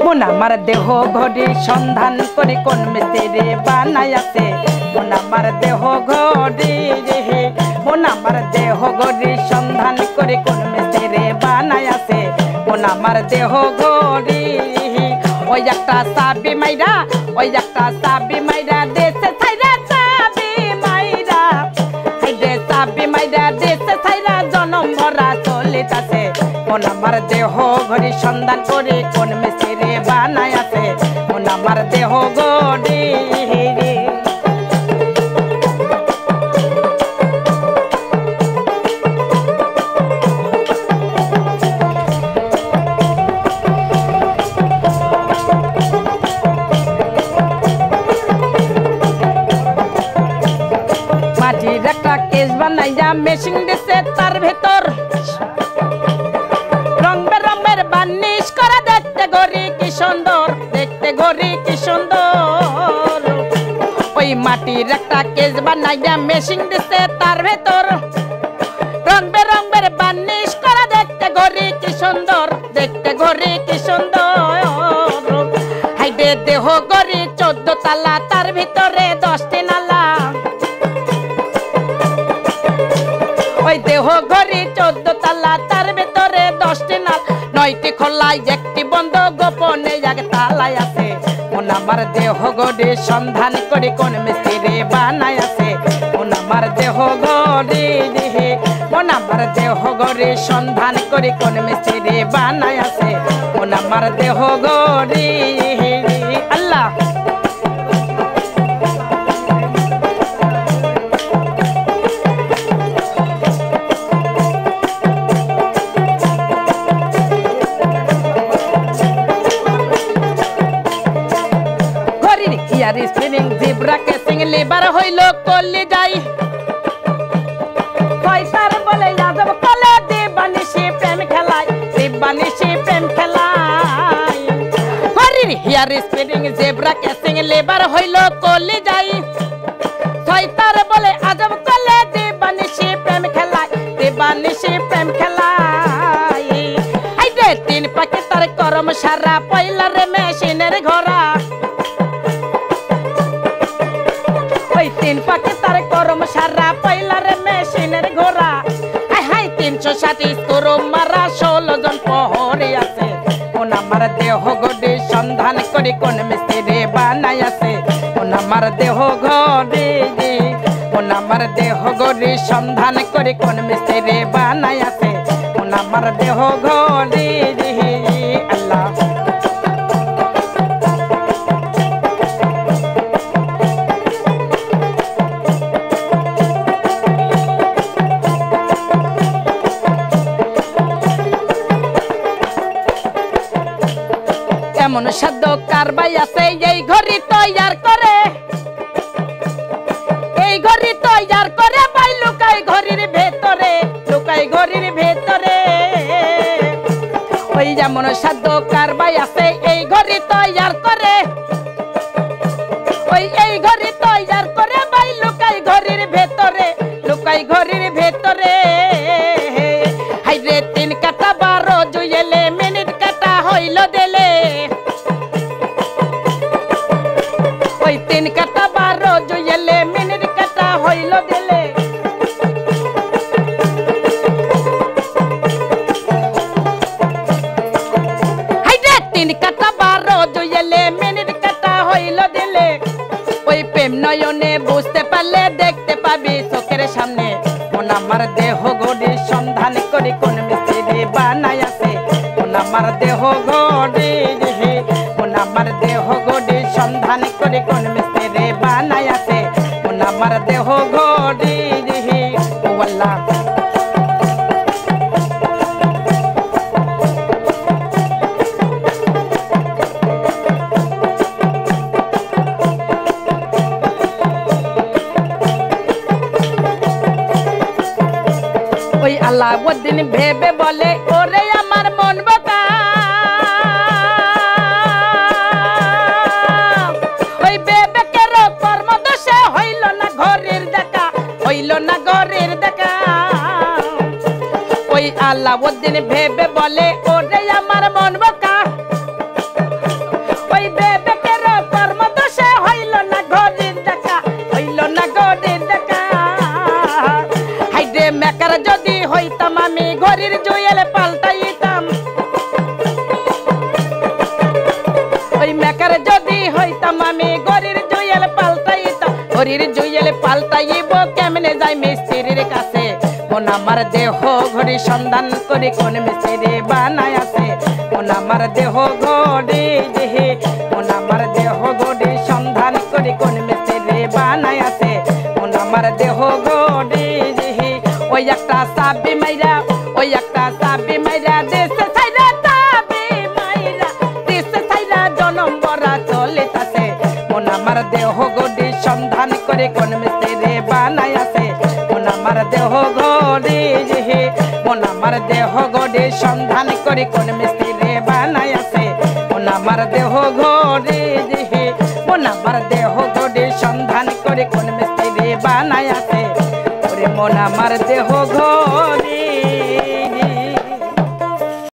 মন আমার দেহ ঘড়ি সন্ধান করে কোন মিস্ত্রি বানাইছে মন আমার দেহ ঘড়ি মন আমার দেহ ঘড়ি সন্ধান করে কোন মিস্ত্রি বানাইছে মন আমার দেহ ঘড়ি ওই একটা চাবি মাইরা দেশে ছাইরা চাবি মাইরা দেশে ছাইরা জনম ভরা চলিতাছে মন আমার দেহ ঘড়ি সন্ধান করে কোন মিস্ত্রি বানাইছে মন আমার দেহ ঘড়ি মাটির একটা কেস বানাইয়া মেশিন দিছে তার ভেতর রং বেরঙের বার্নিশ করা দেখতে ঘড়ি কি সুন্দর ওই মাটির একটা কেস বানাইয়া মেশিন দিছে তার ভেতর রং বেরঙের বার্নিশ করা দেখতে ঘড়ি কি সুন্দর হাইডে দেহ ঘড়ি 14 তালা তার ভিতরে 10টি নালা ওই দেহ ঘড়ি 14 তালা তার ভিতরে 10টি নাল 9টি খোলাই 1টি বন্ধ গোপনে এক তালায় আছে মন আমার দেহ ঘড়ি সন্ধান করে কোন মিস্ত্রি বানাইছে মন আমার দেহ ঘড়ি মন আমার দেহ ঘড়ি সন্ধান করে কোন মিস্ত্রি বানাইছে মন আমার দেহ ঘড়ি আল্লাহ ইয়ার স্পিনিং জিব্রা কেসিং লিভার হইল কলি যাই পয়সার বলে যাদব কলে দিবানিশি প্রেম খেলায় হরির ইয়ার স্পিনিং জিব্রা কেসিং লিভার হইল কলি যাই পয়সার বলে আজব কলে দিবানিশি প্রেম খেলায় আইডে 3 পাকে তার করম সারা পয়লার মেশিনের ঘোড়া 3 পাকে তার করম সারা পয়লার মেশিনের ঘোড়া হাই 360 স্কোর মারা 16 জন প্রহরী আছে কোন আমার দেহ ঘড়ি সন্ধান করে কোন মিস্ত্রি বানাইছে কোন আমার দেহ ঘড়ি কোন আমার দেহ ঘড়ি সন্ধান করে কোন মিস্ত্রি বানাইছে কোন আমার দেহ ঘড়ি আল্লাহ এমন সাধ্য কারবাই আছে এই ঘড়ি তৈয়ার করে ভাই লুকাই ঘড়ির ভেতরে ওই যেমন সাধ্য কারবাই আছে এই ঘড়ি তৈয়ার করে এই ঘড়ি তৈয়ার করে ভাই লুকাই ঘড়ির ভেতরে হাইরে 3 কাটা 12 জুয়েলে মিনিট কাটা হইল দিলে 3 কাটা 12 জুয়েলে মিনিট কাটা হইল দিলে হাইরে 3 কাটা 12 জুয়েলে মিনিট কাটা হইল দিলে ওই প্রেম নয়নে বুঝতে পারলে দেখতে পাবি চোখের সামনে মন আমার দেহ ঘড়ি সন্ধান করে কোন মিস্ত্রি বানাইছে মন আমার দেহ ঘড়ি মন আমার দেহ ঘড়ি সন্ধান করে কোন মিস্ত্রি বানাইছে মন আমার দেহ ঘড়ি ও আল্লাহ ওই আলাউদ্দিন ভেবে বলে ওরে আমার মন বোকা ওই বিবেকের কর্মদোষে হইল না ঘরের দেখা ওই আলাউদ্দিন ভেবে বলে ওরে আমার মন বোকা কইতাম আমি গরির জুয়েল পাল্টাইতাম গরির জুয়েল পাল্টাইব কেমনে যাই মিস্ত্রির কাছে মন আমার দেহ ঘড়ি সন্ধান করি কোন মিস্ত্রি বানায় আছে মন আমার দেহ ঘড়ি দেহে মন আমার দেহ ঘড়ি সন্ধান করি কোন মিস্ত্রি বানায় আছে মন আমার দেহ ঘড়ি দেহে ওই একটা সাবি মাইরা ওই একটা সাবি মাইরা দেশে ছাইরা সাবি মাইরা দেশে ছাইরা জনম বরা চলিতাছে মন আমার দেহ ঘড়ি সন্ধান করে কোন মিস্ত্রি বানায় আছে মন আমার দেহ ঘড়ি দেহে মন আমার দেহ ঘড়ি সন্ধান করে কোন মিস্ত্রি বানায় আছে মন আমার দেহ ঘড়ি দেহে মন আমার দেহ ঘড়ি সন্ধান করে কোন মিস্ত্রি বানায় আছে ওরে মন আমার দেহ ঘড়ি